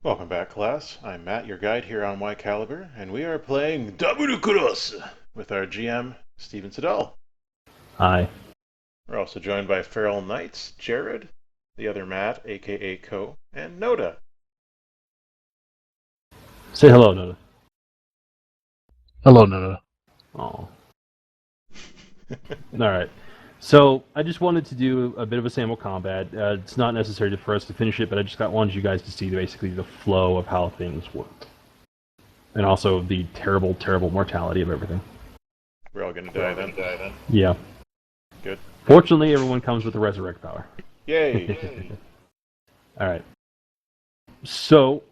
Welcome back, class. I'm Matt, your guide here on Y Caliber, and we are playing DoubleCross with our GM, Steven Siddall. Hi. We're also joined by Feral Knights, Jared, the other Matt, aka Co, and Noda. Say hello, Noda. Hello, Noda. Oh. Alright. So, I just wanted to do a bit of a sample combat. It's not necessary for us to finish it, but I just wanted you guys to see basically the flow of how things work. And also the terrible, terrible mortality of everything. We're all gonna die then. Yeah. Good. Fortunately, everyone comes with a resurrect power. Yay! Alright. So,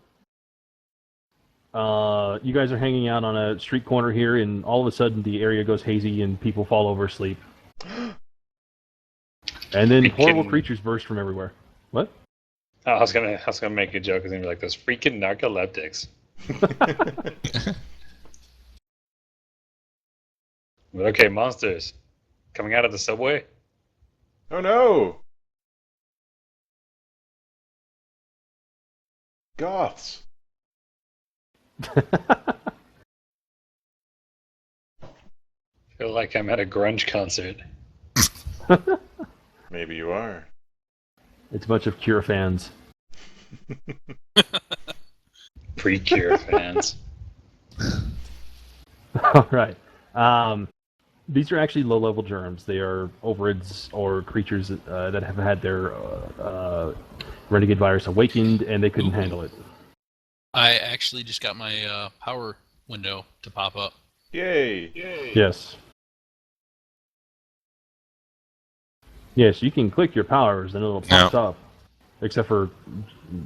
you guys are hanging out on a street corner here, and all of a sudden the area goes hazy and people fall over asleep. And then horrible creatures burst from everywhere. What? Oh, I was gonna make a joke. It's gonna be like those freaking narcoleptics. But okay, monsters coming out of the subway. Oh no! Goths! Feel like I'm at a grunge concert. Maybe you are. It's a bunch of Cure fans. Pre-Cure fans. Alright. These are actually low-level germs. They are overids or creatures that have had their renegade virus awakened, and they couldn't handle it. I actually just got my power window to pop up. Yay! Yes. Yes, you can click your powers and it'll pop up. Except for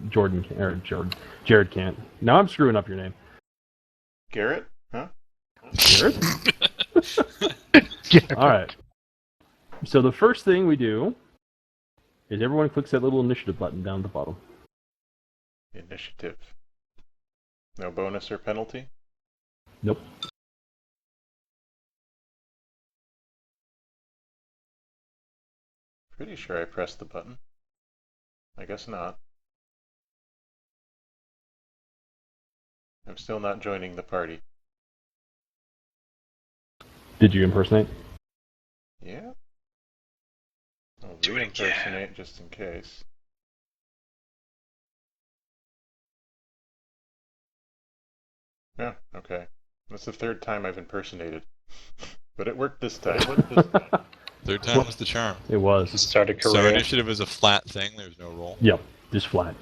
Jared can't. Now I'm screwing up your name. Garrett? Huh? Jared? Alright. So the first thing we do is everyone clicks that little initiative button down at the bottom. Initiative. No bonus or penalty? Nope. Pretty sure I pressed the button. I guess not. I'm still not joining the party. Did you impersonate? Yeah? I'll Do it again. re-impersonate just in case. Yeah, okay. That's the third time I've impersonated. But it worked this time. Third time was the charm. It was. Start a career. So initiative is a flat thing, there's no roll. Yep, just flat.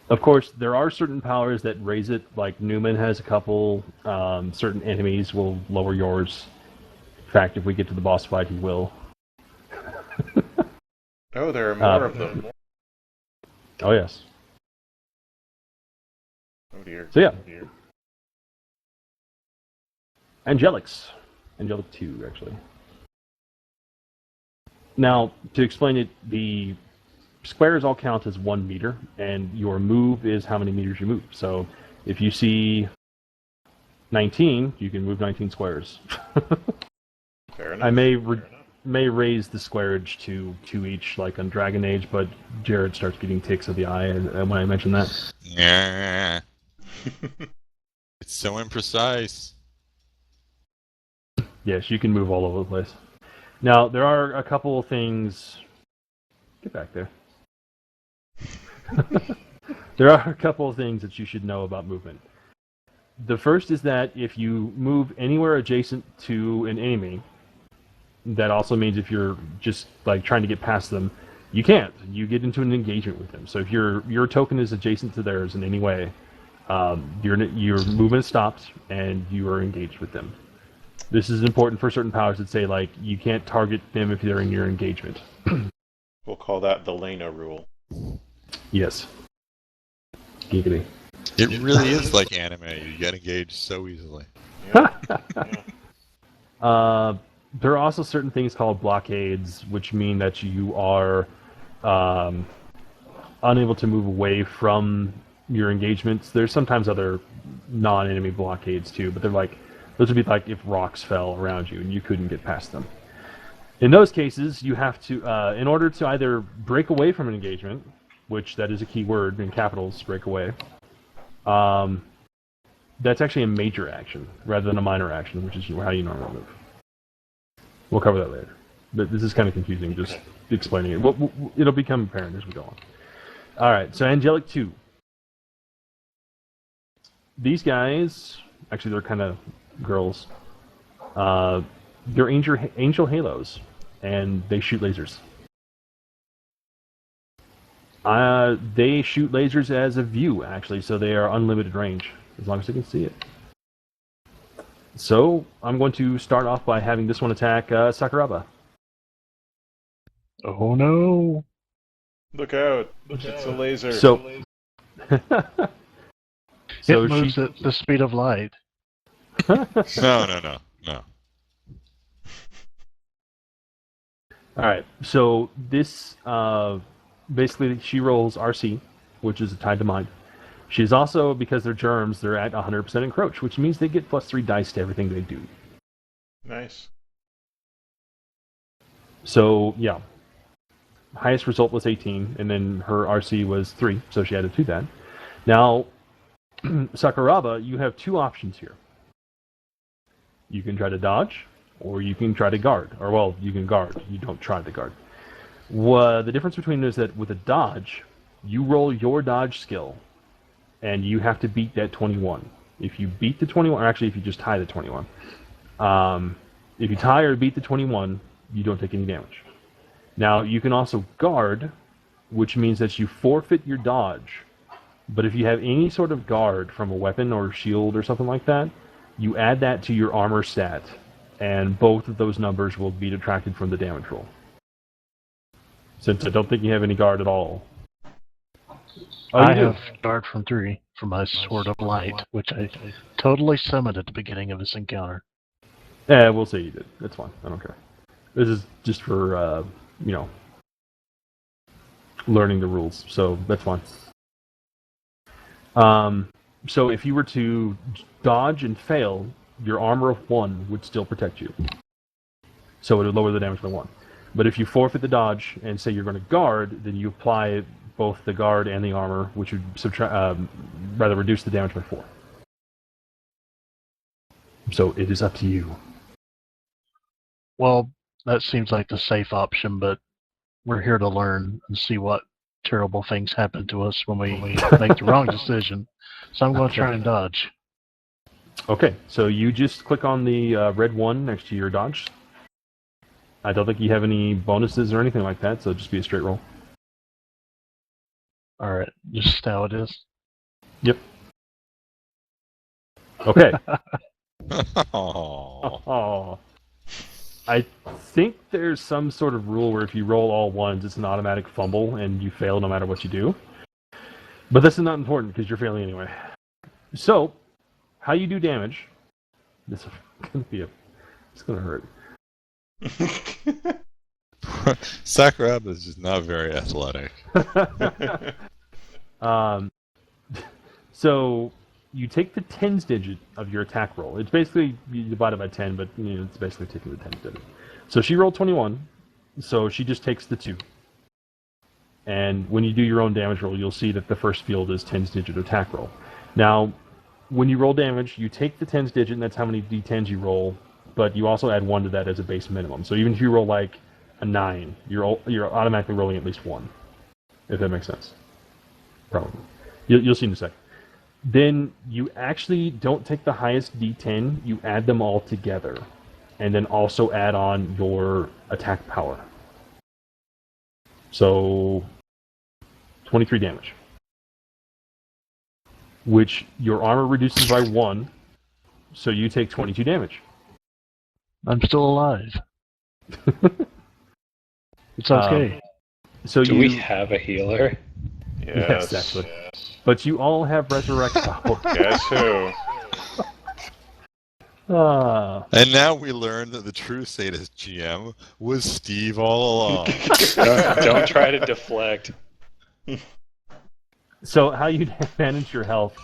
Of course, there are certain powers that raise it, like Newman has a couple. Certain enemies will lower yours. In fact, if we get to the boss fight, he will. Oh, there are more of them. Oh, yes. Oh dear. So, yeah. Oh dear. Angelics. Angelic 2, actually. Now, to explain it, the squares all count as 1 meter, and your move is how many meters you move. So, if you see 19, you can move 19 squares. Fair enough. I may raise the squarage to 2 each, like on Dragon Age, but Jared starts getting ticks of the eye when I mention that. Yeah. It's so imprecise. Yes, you can move all over the place. Now, there are a couple of things... Get back there. There are a couple of things that you should know about movement. The first is that if you move anywhere adjacent to an enemy, that also means if you're just like trying to get past them, you can't. You get into an engagement with them. So if your token is adjacent to theirs in any way, your movement stops and you are engaged with them. This is important for certain powers that say, like, you can't target them if they're in your engagement. We'll call that the Lena rule. Yes. Giggity. It really is like anime. You get engaged so easily. Yeah. There are also certain things called blockades, which mean that you are unable to move away from your engagements. There's sometimes other non-enemy blockades too, but those would be like if rocks fell around you and you couldn't get past them. In those cases, you have to, in order to either break away from an engagement which that is a key word in capitals, break away. That's actually a major action rather than a minor action, which is how you normally move. We'll cover that later. But this is kind of confusing, just explaining it. It'll become apparent as we go on. All right, so Angelic 2. These guys, actually they're kind of girls. They're angel halos, and they shoot lasers. They shoot lasers as a view, actually, so they are unlimited range, as long as they can see it. So, I'm going to start off by having this one attack Sakuraba. Oh no! Look out! It's a laser. So, It moves at the speed of light. No. Alright, so this, basically she rolls RC, which is tied to mind. She's also, because they're germs, they're at 100% encroach, which means they get +3 dice to everything they do. Nice. So, yeah. Highest result was 18, and then her RC was 3, so she added to that. Now, Sakuraba, you have 2 options here. You can try to dodge, or you can try to guard. Or, well, you can guard. You don't try to guard. The difference between them is that with a dodge, you roll your dodge skill, and you have to beat that 21. If you beat the 21, or actually if you just tie the 21, if you tie or beat the 21, you don't take any damage. Now, you can also guard, which means that you forfeit your dodge. But if you have any sort of guard from a weapon or shield or something like that, you add that to your armor stat, and both of those numbers will be detracted from the damage roll. Since I don't think you have any guard at all. Oh, I have guard from 3 for my Sword of Light, which I totally summoned at the beginning of this encounter. Yeah, we'll say you did. That's fine. I don't care. This is just for, learning the rules, so that's fine. So if you were to dodge and fail, your armor of 1 would still protect you. So it would lower the damage by 1. But if you forfeit the dodge and say you're going to guard, then you apply both the guard and the armor, which would reduce the damage by 4. So it is up to you. Well, that seems like the safe option, but we're here to learn and see what terrible things happen to us when we make the wrong decision. So I'm going to try and dodge. Okay, so you just click on the red 1 next to your dodge. I don't think you have any bonuses or anything like that, so just be a straight roll. Alright, just how it is. Yep. Okay. Oh. Oh. I think there's some sort of rule where if you roll all 1s, it's an automatic fumble, and you fail no matter what you do. But this is not important, because you're failing anyway. So, how you do damage... This is going to be it's going to hurt. Sakuraba is just not very athletic. So you take the tens digit of your attack roll. It's basically you divide it by 10, but it's basically taking the tens digit. So she rolled 21, so she just takes the 2. And when you do your own damage roll, you'll see that the first field is tens digit attack roll. Now, when you roll damage, you take the tens digit, and that's how many d10s you roll. But you also add 1 to that as a base minimum. So even if you roll like a 9, you're automatically rolling at least 1. If that makes sense. Probably. You'll see in a second. Then you actually don't take the highest d10, you add them all together. And then also add on your attack power. So 23 damage. Which your armor reduces by 1, so you take 22 damage. I'm still alive. It's okay. So Do we have a healer? Yes, actually. But you all have resurrect power. Guess who? And now we learn that the true sadist GM was Steve all along. Don't try to deflect. So how you manage your health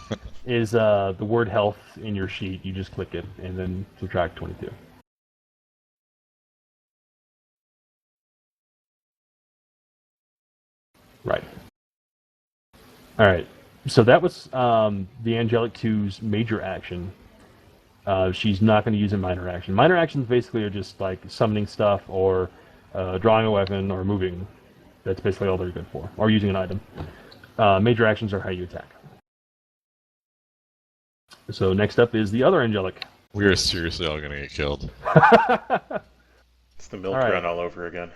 is the word health in your sheet. You just click it and then subtract 22. Right. All right. So that was the Angelic 2's major action. She's not going to use a minor action. Minor actions basically are just like summoning stuff or drawing a weapon or moving. That's basically all they're good for. Or using an item. Major actions are how you attack. So next up is the other Angelic. We are seriously all going to get killed. It's the milk All right. run all over again.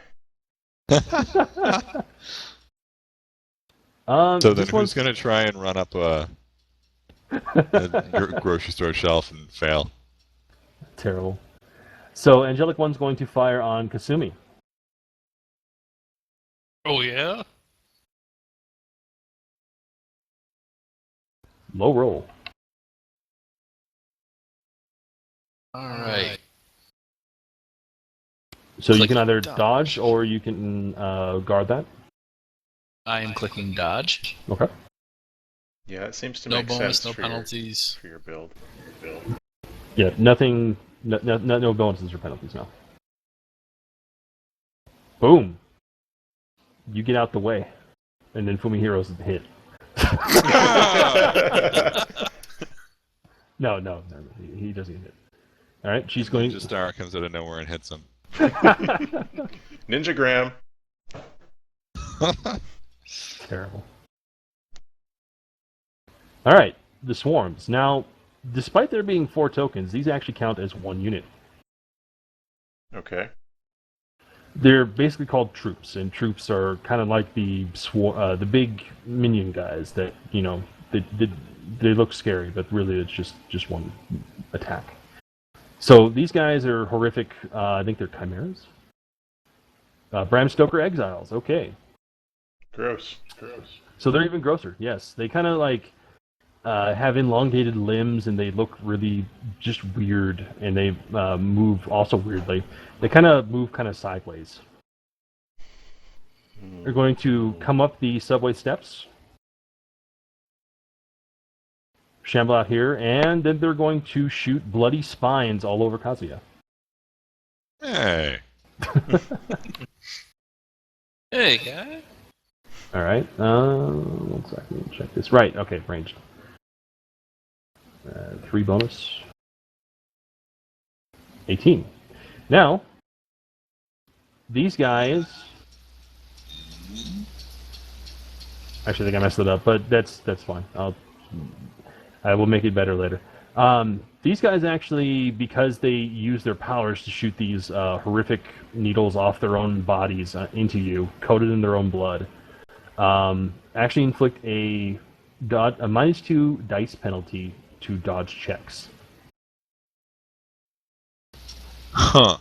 So then this who's one's going to try and run up a grocery store shelf and fail? terrible. So Angelic 1's going to fire on Kasumi. Oh yeah. Low roll. All right. So you Click can either dodge. dodge or you can guard that. I am clicking dodge. Okay. Yeah, it seems to No make bonus, sense no for penalties. your build. Yeah, nothing. No bonuses or penalties now. Boom. You get out the way, and then Fumihiro's hit. No, he doesn't get hit. All right, she's going. Ninja Star comes out of nowhere and hits him. Ninjagram. Terrible. All right, the swarms. Now, despite there being 4 tokens, these actually count as 1 unit. Okay. They're basically called troops, and troops are kind of like the big minion guys that they look scary, but really it's just one attack. So these guys are horrific. I think they're chimeras. Bram Stoker exiles. Okay, Gross. so they're even grosser. Yes, they kind of like have elongated limbs, and they look really just weird, and they move also weirdly. They kind of move kind of sideways. They're going to come up the subway steps, shamble out here, and then they're going to shoot bloody spines all over Kazuya. Hey. Hey, guy. All right. 1 second. Let me check this. Right. Okay. Ranged. 3 bonus. 18. Now, these guys. Actually, I think I messed it up, but that's fine. I will make it better later. These guys actually, because they use their powers to shoot these horrific needles off their own bodies into you, coated in their own blood, actually inflict a -2 dice penalty to dodge checks. Huh.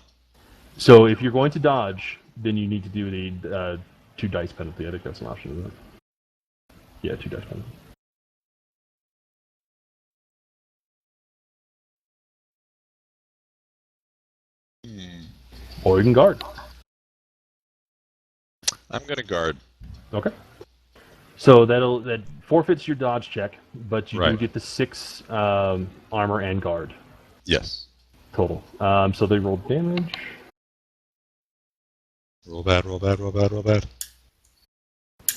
So if you're going to dodge, then you need to do the 2 dice penalty. I think that's an option, isn't it? Yeah, 2 dice penalty. Or you can guard. I'm going to guard. Okay. So that forfeits your dodge check, but you do Right. get the 6 armor and guard Yes. total. So they roll damage. Roll bad, roll bad, roll bad, roll bad.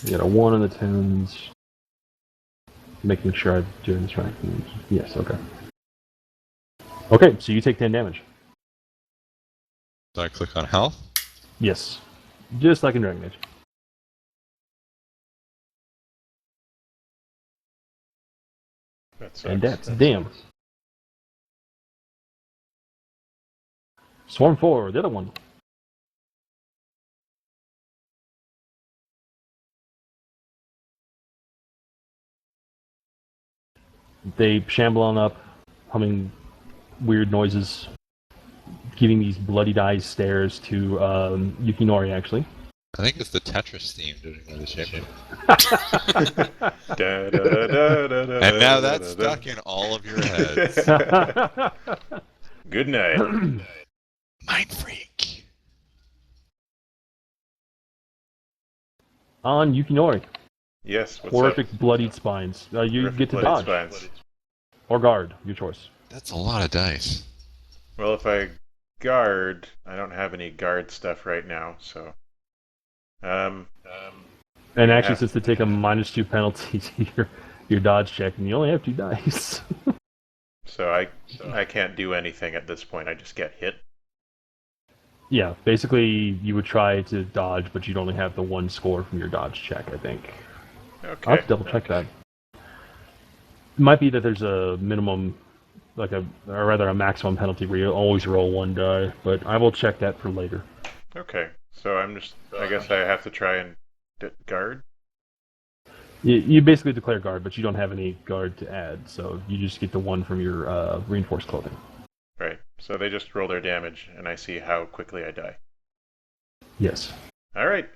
You got a 1 on the 10s. Making sure I'm doing this right. Yes, okay. Okay, so you take 10 damage. Do I click on health? Yes. Just like in Dragon Age. That sucks. And that's damn. Swarm 4, the other one. They shamble on up, humming weird noises, giving these bloody-eyed stares to Yukinori, actually. I think it's the Tetris theme doing the shape. And now that's stuck in all of your heads. Good night. Mind freak. On Yukinori. Yes, what's Horrific up? bloodied spines. You Horrific get to bloodied dodge. spines. Or guard, your choice. That's a lot of dice. Well, if I guard, I don't have any guard stuff right now, so. And You actually, have- since they take a -2 penalty to your dodge check, and you only have 2 dice. So I can't do anything at this point. I just get hit. Yeah, basically, you would try to dodge, but you'd only have the 1 score from your dodge check, I think. Okay. I'll have to double check that. It might be that there's a minimum, or rather a maximum penalty where you always roll 1 die, but I will check that for later. Okay. So I guess I have to try and guard. You basically declare guard, but you don't have any guard to add, so you just get the 1 from your reinforced clothing. Right. So they just roll their damage, and I see how quickly I die. Yes. All right.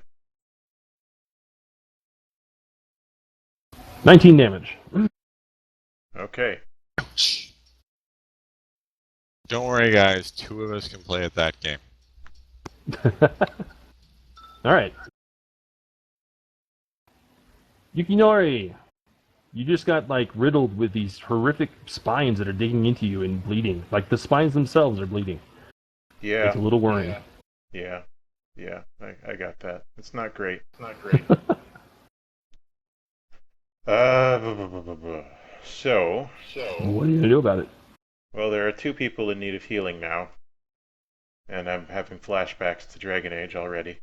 19 damage. Okay. Don't worry, guys. 2 of us can play at that game. All right. Yukinori, you just got riddled with these horrific spines that are digging into you and bleeding. Like the spines themselves are bleeding. Yeah. It's a little worrying. Yeah. I got that. It's not great. So, What are you gonna do about it? well, there are 2 people in need of healing now, and I'm having flashbacks to Dragon Age already.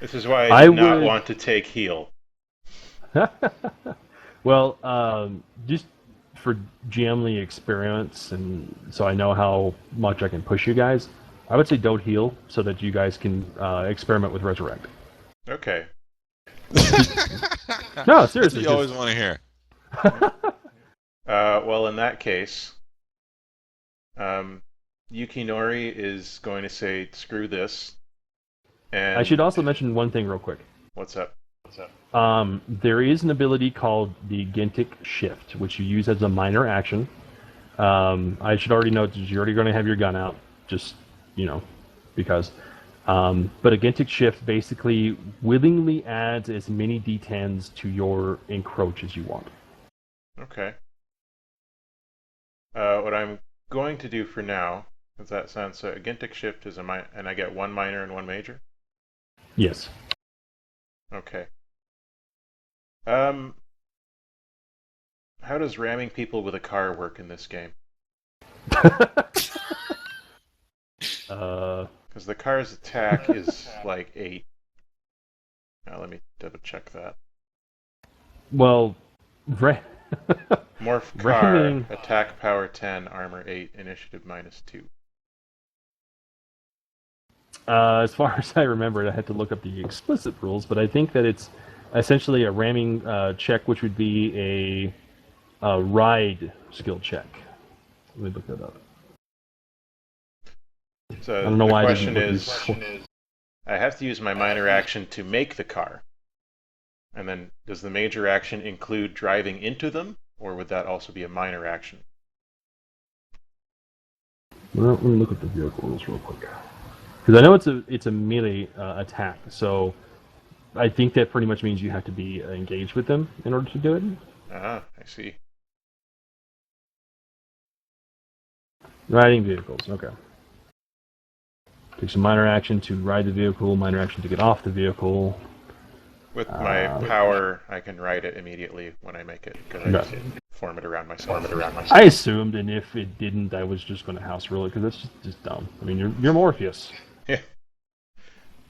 This is why I did not want to take heal. Well, just for GMly experience, and so I know how much I can push you guys, I would say don't heal so that you guys can experiment with resurrect. Okay. No, seriously. You always want to hear. Well, in that case, Yukinori is going to say, screw this. And I should also mention one thing real quick. What's up? There is an ability called the Gintic Shift, which you use as a minor action. I should already note that you're already going to have your gun out, just, because. But a Gintic Shift basically willingly adds as many D10s to your encroach as you want. Okay. What I'm going to do for now, does that sound so? A Gintic Shift is and I get 1 minor and 1 major? Yes. Okay. How does ramming people with a car work in this game? Because the car's attack is 8. Now let me double check that. Well, Morph car, ramming... attack power 10, armor 8, initiative -2. As far as I remember, I had to look up the explicit rules, but I think that it's essentially a ramming check, which would be a ride skill check. Let me look that up. So I don't know the why question I didn't is, I have to use my minor action to make the car. And then does the major action include driving into them, or would that also be a minor action? Well, let me look at the vehicle rules real quick. Because I know it's a melee attack, so I think that pretty much means you have to be engaged with them in order to do it. Ah, I see. Riding vehicles, okay. Takes a minor action to ride the vehicle, minor action to get off the vehicle. With my power, I can ride it immediately when I make it, because I just form it around myself. I assumed, and if it didn't, I was just going to house rule it, because that's just dumb. I mean, you're Morpheus. Yeah.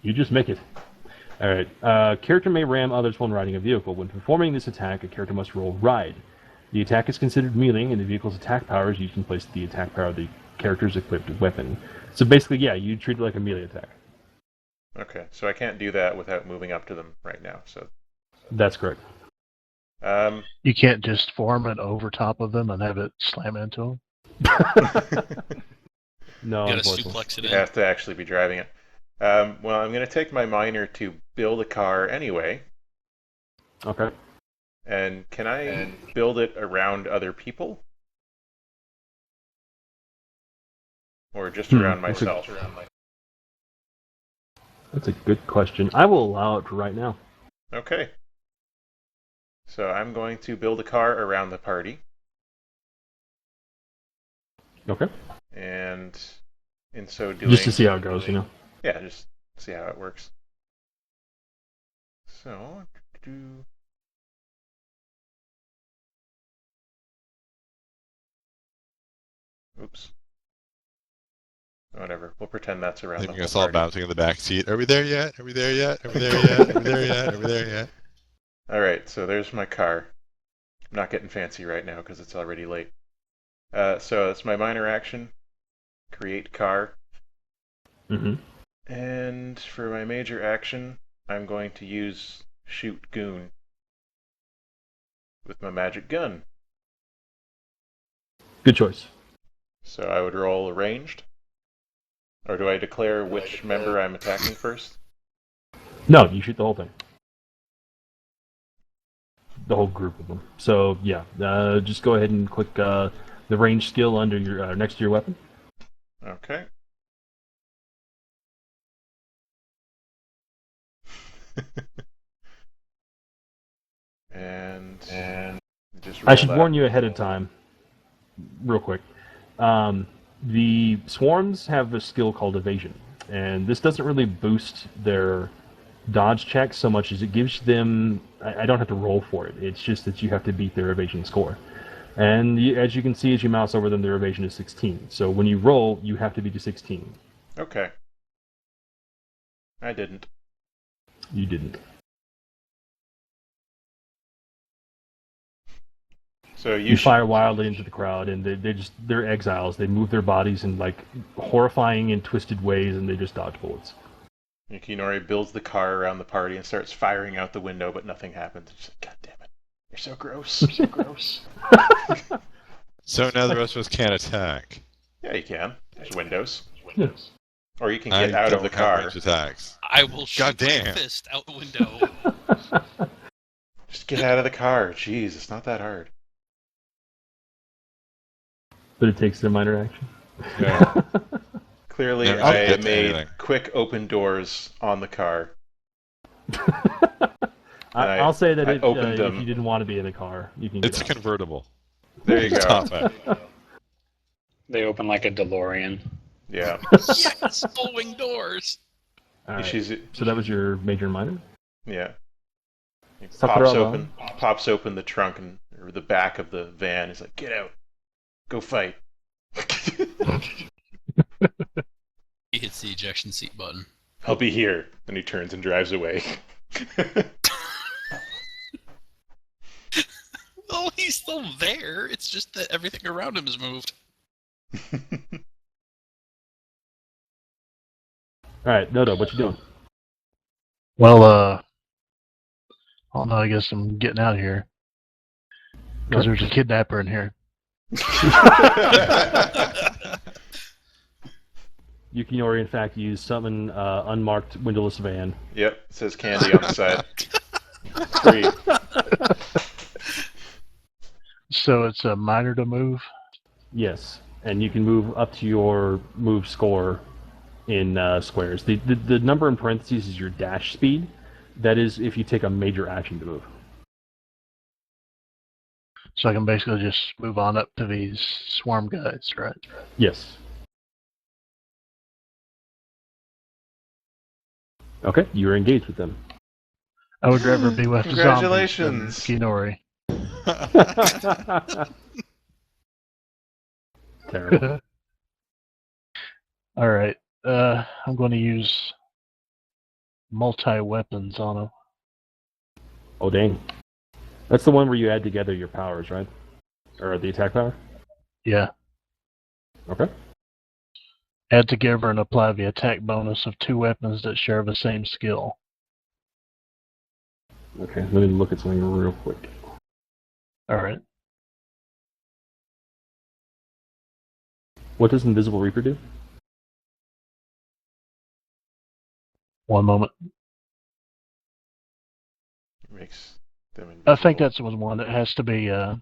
You just make it. Alright, character may ram others when riding a vehicle. When performing this attack, a character must roll ride. The attack is considered melee, and the vehicle's attack power is used in place of the attack power of the character's equipped weapon. So basically, yeah, you treat it like a melee attack. Okay, so I can't do that without moving up to them right now. So That's correct. You can't just form it over top of them and have it slam into them. No, You gotta unfortunately. suplex it you in. have to actually be driving it. Well, I'm going to take my minor to build a car anyway. Okay. And can I build it around other people? Or just around myself? That's a good question. I will allow it for right now. Okay. So I'm going to build a car around the party. Okay. And in so doing... Just to see how it goes, Yeah, just see how it works. So, Oops. Whatever. We'll pretend that's around the Thinking whole us all party. bouncing in the back seat. Are we there yet? Are we there yet? Are we there yet? Are we there yet? Are we there yet? Alright, so there's my car. I'm not getting fancy right now because it's already late. So it's my minor action. Create car. Mm-hmm. And for my major action, I'm going to use shoot goon with my magic gun. Good choice. So I would roll arranged. Or do I declare which member I'm attacking first? No, you shoot the whole thing. The whole group of them. So yeah, just go ahead and click the range skill under your next to your weapon. Okay. and just roll I should that. warn you ahead of time, real quick. The swarms have a skill called evasion, and this doesn't really boost their dodge checks so much as it gives them. I don't have to roll for it. It's just that you have to beat their evasion score. And as you can see, as you mouse over them, their evasion is 16. So when you roll, you have to beat a 16. Okay. I didn't. You didn't. So You fire wildly into the crowd, and they're exiles. They move their bodies in like horrifying and twisted ways, and they just dodge bullets. Yukinori builds the car around the party and starts firing out the window, but nothing happens. It's like, God damn it. You're so gross. You're so gross. So now the rest of us can't attack. Yeah, you can. There's windows. Yes. Or you can I get out of the don't have car. ranged attacks. I will shoot my damn. fist out the window. Just get out of the car. Jeez, it's not that hard. But it takes their minor action. Yeah. Clearly, Never I did made anything. quick open doors on the car. I'll say that I opened if them. you didn't want to be in the car, you can. It's a get out. convertible. There you go. Top end. They open like a DeLorean. Yeah. Yes, full wing doors. All right. She's, So that was your major and minor. yeah. He Sakuraba. pops open the trunk or the back of the van. He's like, "Get out, go fight." He hits the ejection seat button. I'll be here. And he turns and drives away. Oh, he's still there. It's just that everything around him has moved. All right, Nodo, what you doing? Well, I don't know. I guess I'm getting out of here because there's a kidnapper in here. Yukinori, in fact, used summon unmarked windowless van. Yep, it says candy on the side. Free. So it's a minor to move. Yes, and you can move up to your move score in squares. The number in parentheses is your dash speed. That is if you take a major action to move. So I can basically just move on up to these swarm guys, right? Yes. Okay, you are engaged with them. I would rather be with Congratulations. zombies than Yukinori. Terrible. All right. I'm going to use multi-weapons on him. Oh, dang. That's the one where you add together your powers, right? Or the attack power? Yeah. Okay. Add together and apply the attack bonus of 2 weapons that share the same skill. Okay, let me look at something real quick. All right. What does Invisible Reaper do? One moment. Makes them I think invisible. that's the one that has to be. I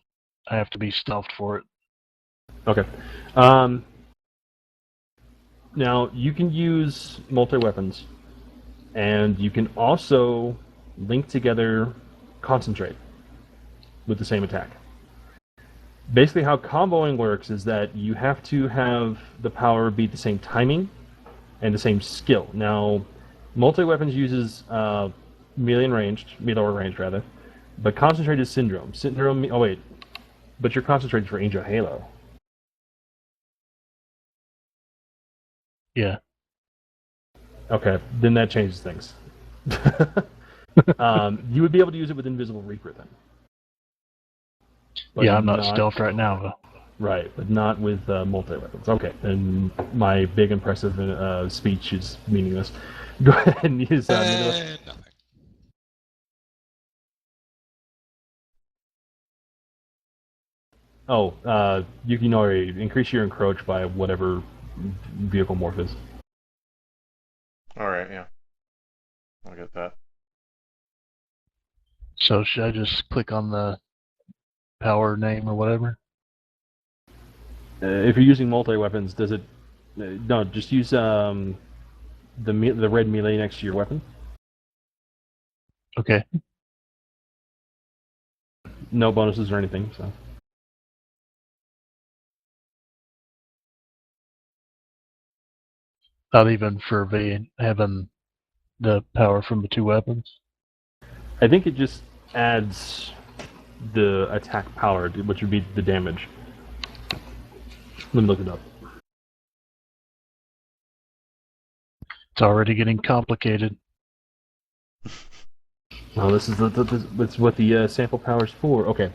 have to be stealthed for it. Okay. Now, you can use multi-weapons, and you can also link together Concentrate with the same attack. Basically, how comboing works is that you have to have the power be the same timing and the same skill. Now, multi-weapons uses melee and ranged, melee or ranged rather. But concentrated syndrome. Syndrome. Oh wait, but you're concentrated for Angel Halo. Yeah. Okay, then that changes things. You would be able to use it with Invisible Reaper then. But Yeah, I'm not stealth right now, though. Right, but not with multi-weapons. Okay, then my big impressive speech is meaningless. Go ahead and use Nothing. Yukinori, increase your encroach by whatever vehicle morph is. Alright, yeah. I'll get that. So should I just click on the power name or whatever? If you're using multi-weapons, does it... no, just use the red melee next to your weapon. Okay. No bonuses or anything, so... Not even for having the power from the two weapons? I think it just adds the attack power, which would be the damage. Let me look it up. It's already getting complicated. Oh, this is that's what the sample power is for. Okay.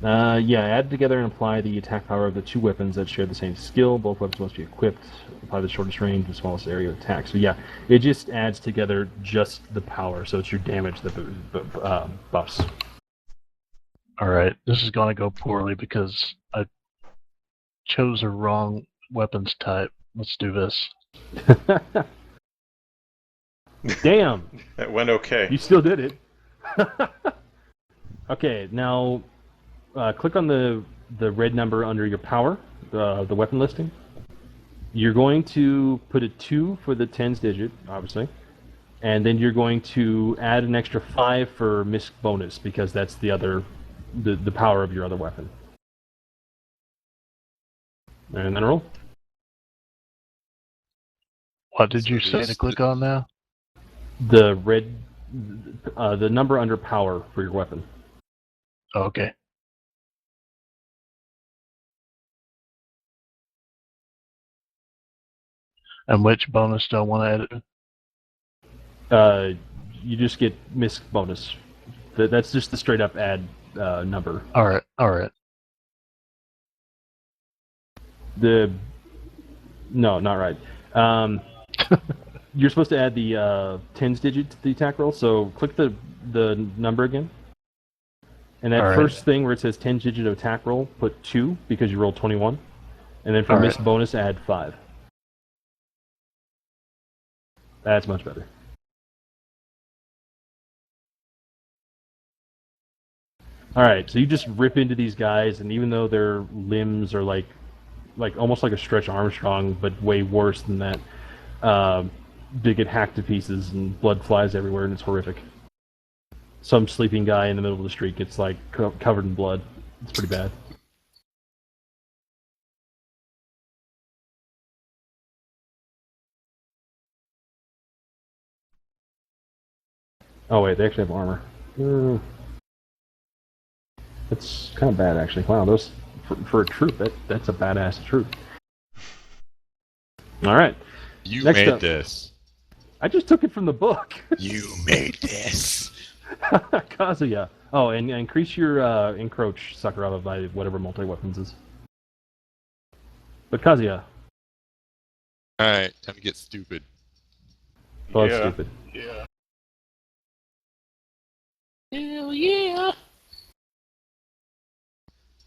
Yeah, add together and apply the attack power of the two weapons that share the same skill. Both weapons must be equipped. Apply the shortest range, the smallest area of attack. So yeah, it just adds together just the power. So it's your damage that buffs. Alright, this is gonna go poorly because I chose a wrong weapons type. Let's do this. Damn! That went okay. You still did it. Okay, now click on the red number under your power, the weapon listing. You're going to put a 2 for the tens digit, obviously, and then you're going to add an extra 5 for misc bonus because that's the other the power of your other weapon. And then roll. What did you say to click on now? The red, the number under power for your weapon. Okay. And which bonus do I want to edit? You just get misc bonus. That's just the straight up add number. Alright, alright. No, not right. You're supposed to add the tens digit to the attack roll, so click the number again. And that first thing where it says 10 digit of attack roll, put 2 because you rolled 21. And then for misc bonus, add 5. That's much better. Alright, so you just rip into these guys, and even though their limbs are like almost like a Stretch Armstrong, but way worse than that, they get hacked to pieces and blood flies everywhere, and it's horrific. Some sleeping guy in the middle of the street gets like covered in blood. It's pretty bad. Oh wait, they actually have armor. That's kind of bad, actually. Wow, those for a troop, that's a badass troop. All right. You Next made up. this. I just took it from the book. You made this. Kazuya. Oh, and increase your encroach Sakuraba by whatever multi-weapons is. But Kazuya. Alright, time to get stupid. Oh, it's stupid. Yeah. Hell yeah!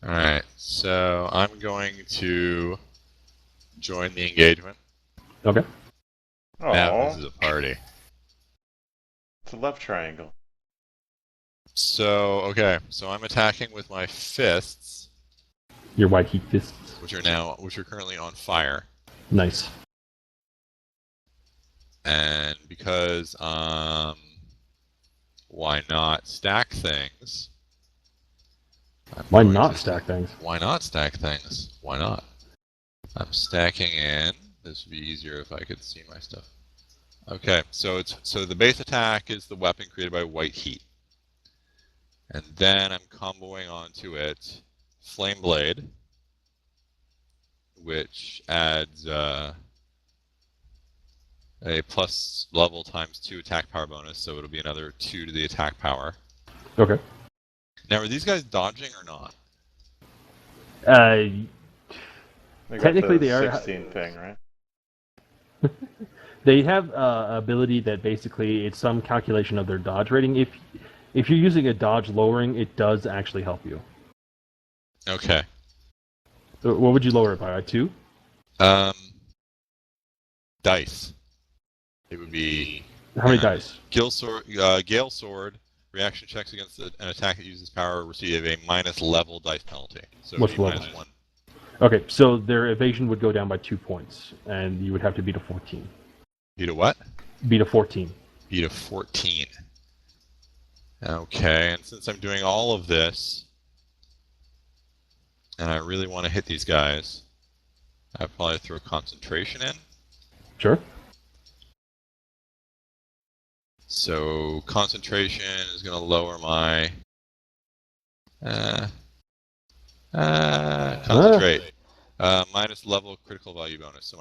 Alright, so I'm going to join the engagement. Okay. Now this Oh, is a party. it's a love triangle. So, okay, so I'm attacking with my fists, Your white heat fists. which are currently on fire. Nice. And because, why not stack things? Why not stack things? Why not stack things? Why not? I'm stacking in. This would be easier if I could see my stuff. Okay, so the base attack is the weapon created by white heat. And then I'm comboing onto it Flame Blade, which adds a plus level times 2 attack power bonus, so it'll be another 2 to the attack power. Okay. Now, are these guys dodging or not? They got Technically, the they are. 16 thing, right? They have ability that basically it's some calculation of their dodge rating. If you're using a dodge lowering, it does actually help you. Okay. So what would you lower it by? 2? Dice. It would be How many dice? Gale Sword. Reaction checks against an attack that uses power receive a minus level dice penalty. So What's it'd be level? -1. Okay, so their evasion would go down by 2 points, and you would have to beat a 14. Beat a what? Beat a 14. Beat a 14. Okay, and since I'm doing all of this, and I really want to hit these guys, I'll probably throw concentration in. Sure. So concentration is going to lower my concentrate minus level critical value bonus.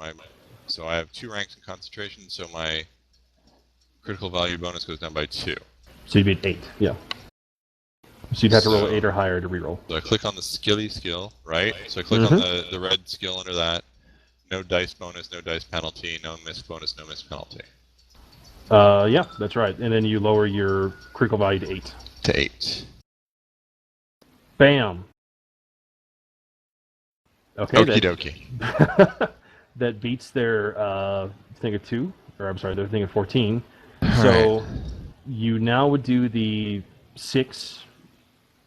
So I have 2 ranks in concentration, so my critical value bonus goes down by 2. So you beat 8, yeah. So you'd have to roll So- 8 or higher to reroll. So I click on the skilly skill, right? So I click on the red skill under that. No dice bonus, no dice penalty, no miss bonus, no miss penalty. Yeah, that's right. And then you lower your critical value to 8. To 8. Bam. Okay. Okie dokie. That beats their thing of 2, or I'm sorry, their thing of 14. So you now would do the 6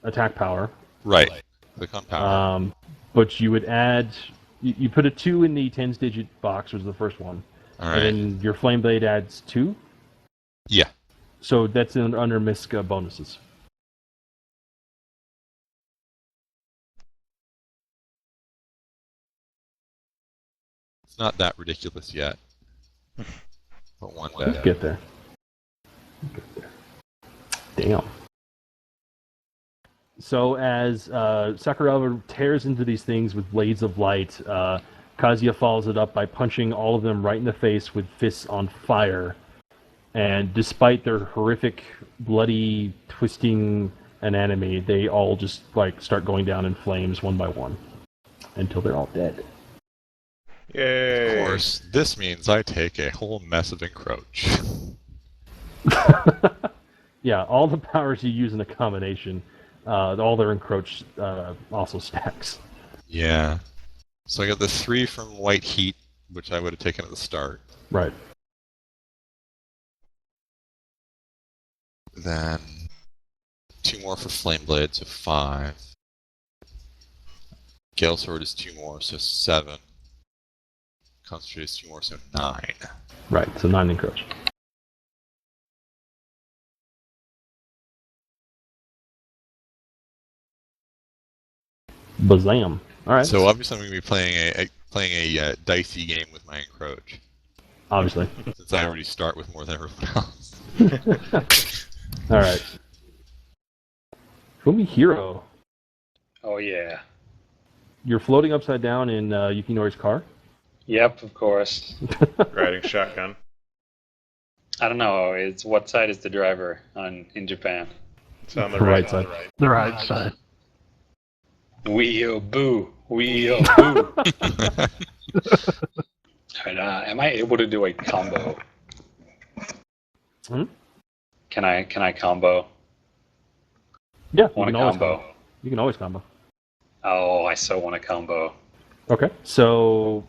attack power. Right. Click on power. But you would add, you put a 2 in the tens digit box, was the first one. All right. And then your flame blade adds 2. Yeah. So that's under MISC bonuses. It's not that ridiculous yet. But one day. Get there. Damn. So as Sakuraba tears into these things with blades of light, Kazuya follows it up by punching all of them right in the face with fists on fire. And despite their horrific, bloody, twisting anatomy, they all just start going down in flames one by one until they're all dead. Yay! Of course, this means I take a whole mess of encroach. Yeah, all the powers you use in a combination, all their encroach also stacks. Yeah. So I got the 3 from white heat, which I would have taken at the start. Right. Then 2 more for flame blade, so 5. Gale sword is 2 more, so 7. Concentrate is 2 more, so 9. Right, so 9 encroach. Bazam. All right. So obviously I'm going to be playing a dicey game with my encroach, Obviously. since I already start with more than everyone else. All right. Fumihiro, Oh yeah. you're floating upside down in Yukinori's car. Yep, of course. Riding shotgun. I don't know. It's what side is the driver in Japan? It's on the The right, right side. The right side. Wee-oh boo. Wee-oh boo. And, am I able to do a combo? Hmm? Can I combo? Yeah, Want a combo? You can always combo. Oh, I so want a combo. Okay, so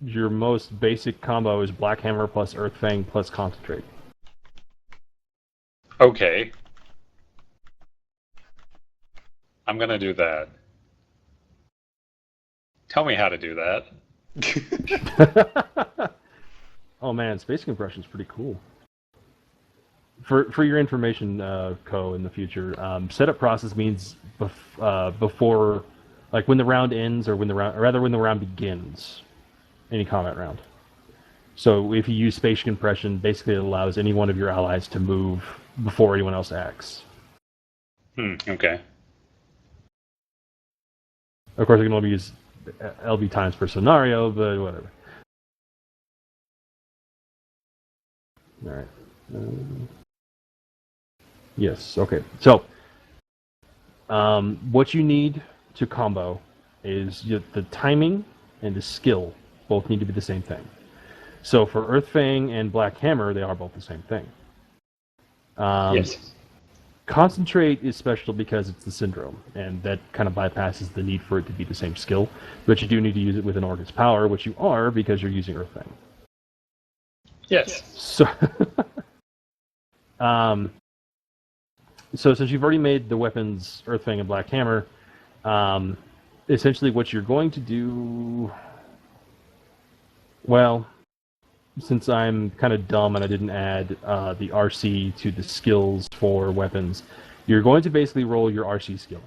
your most basic combo is Black Hammer plus Earth Fang plus Concentrate. Okay. I'm gonna do that. Tell me how to do that. Oh man, space compression is pretty cool. For your information, Co, in the future, setup process means before, like when the round ends, or when the round begins, any combat round. So if you use spatial compression, basically it allows any one of your allies to move before anyone else acts. Okay. Of course, I can only use LB times per scenario, but whatever. All right. Yes. Okay. So, what you need to combo is the timing and the skill both need to be the same thing. So for Earth Fang and Black Hammer, they are both the same thing. Yes. Concentrate is special because it's the syndrome, and that kind of bypasses the need for it to be the same skill. But you do need to use it with an Org's power, which you are because you're using Earth Fang. Yes. So, so since you've already made the weapons Earth Fang and Black Hammer, essentially what you're going to do, well, since I'm kind of dumb and I didn't add the RC to the skills for weapons, you're going to basically roll your RC skill.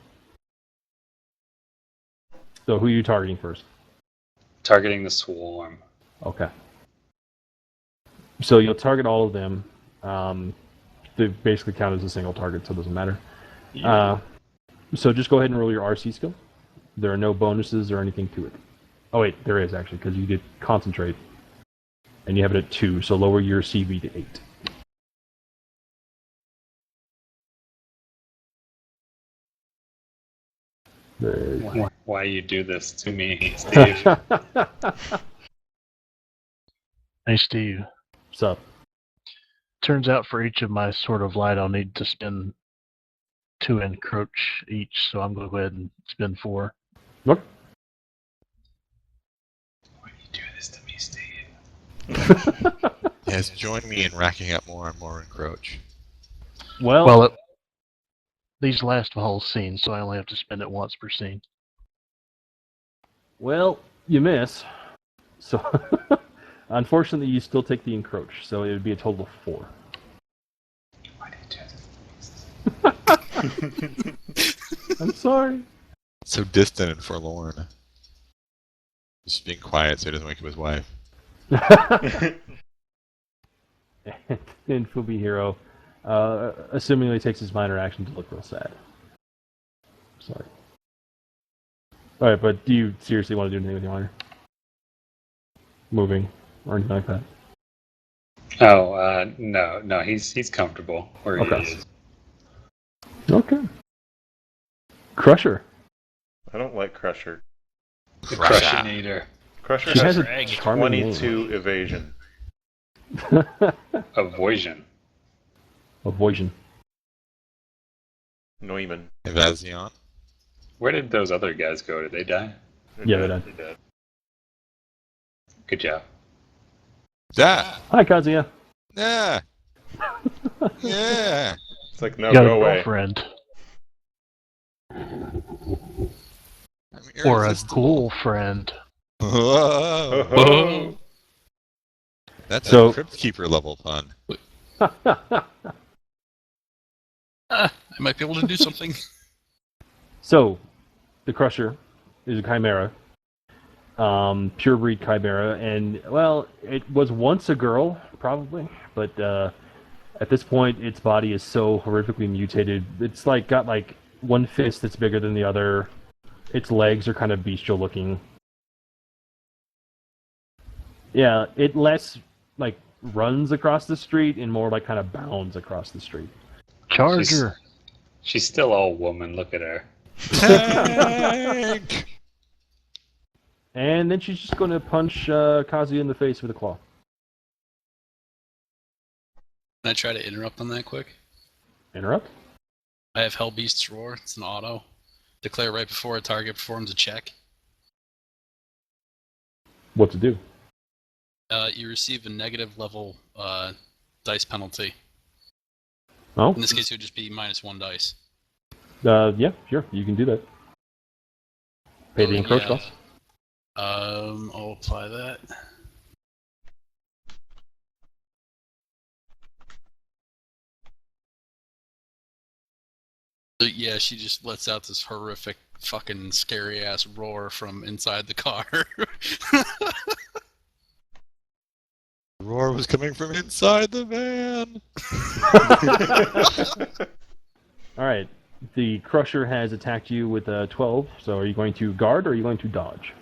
So who are you targeting first? Targeting the swarm. Okay. So you'll target all of them. They basically count as a single target, so it doesn't matter. So just go ahead and roll your RC skill. There are no bonuses or anything to it. Oh wait, there is actually, because you did concentrate. And you have it at 2, so lower your CV to 8. Why you do this to me, Steve? Hey, Steve. What's up? Turns out for each of my sort of light, I'll need to spend 2 encroach each, so I'm going to go ahead and spend 4. Look. Why you do this to me, Steve? Yes, join me in racking up more and more encroach. Well, These last a whole scene, so I only have to spend it once per scene. well, you miss. So, unfortunately, you still take the encroach, so it would be a total of 4. Why did you do this? I'm sorry. So distant and forlorn. Just being quiet so he doesn't wake up his wife. And Fubi Hero, assumingly takes his minor action to look real sad. Sorry. Alright, but do you seriously want to do anything with your minor? Moving, or anything like that? Oh, no, he's comfortable where Okay. he is. Okay. Crusher. I don't like Crusher. The Crusher. Crushinator. Crusher She has has a Drag. charming 22 evasion. Avoision. Avoision. Neumann. Evasion. Where did those other guys go? Did they die? Yeah, they're done. Good job. Da! Hi, Kazuya. Yeah! Yeah! It's like, no, You got a go away. girlfriend. I'm Or a irresistible. ghoul friend. Whoa! Oh, That's So- a Crypt Keeper level pun. I might be able to do something. So, the Crusher is a Chimera. Pure breed Chimera, and, well, it was once a girl, probably, but at this point, its body is so horrifically mutated. It's like got like one fist that's bigger than the other. Its legs are kind of bestial looking. Yeah, it less like runs across the street and more like kind of bounds across the street. Charger. She's still all woman. Look at her. Tank! And then she's just going to punch Kazuya in the face with a claw. Can I try to interrupt on that quick? Interrupt? I have Hellbeast's Roar. It's an auto. Declare right before a target performs a check. What to do? You receive a negative level dice penalty. Oh? In this case, it would just be -1 dice. Yeah, sure. You can do that. Pay the Oh, encroach yeah. cost. I'll apply that. So, yeah, she just lets out this horrific, fucking scary ass roar from inside the car. The roar was coming from inside the van. All right. The Crusher has attacked you with a 12. So are you going to guard or are you going to dodge?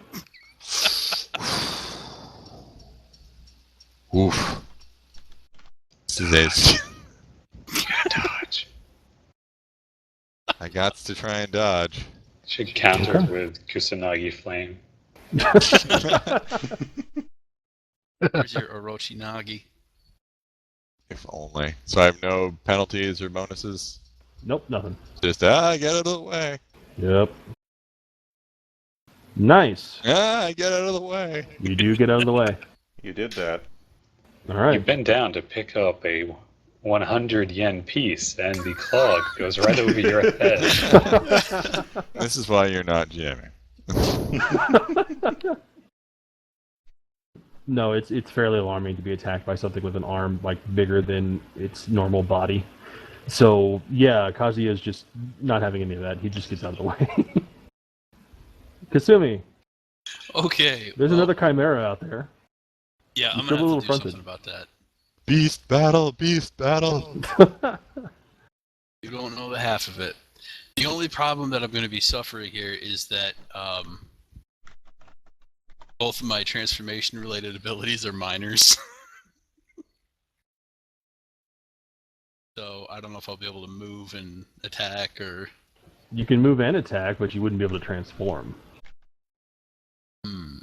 Oof. This is it. Dodge. I got to try and dodge. Should counter Okay. with Kusanagi Flame. Where's your Orochi Nagi? If only. So I have no penalties or bonuses. Nope, nothing. Just get out of the way. Yep. Nice. Get out of the way. You do get out of the way. You did that. All You right. bend down to pick up a 100 yen piece, and the clog goes right over your head. This is why you're not jamming. No, it's fairly alarming to be attacked by something with an arm like bigger than its normal body. So yeah, Kazuya is just not having any of that. He just gets out of the way. Kasumi, Okay. there's well, another Chimera out there. Yeah, I'm you gonna feel a have little to do fronted. something about that. Beast battle, beast battle. You don't know the half of it. The only problem that I'm going to be suffering here is that both of my transformation-related abilities are minors. So I don't know if I'll be able to move and attack or... You can move and attack, but you wouldn't be able to transform. Hmm.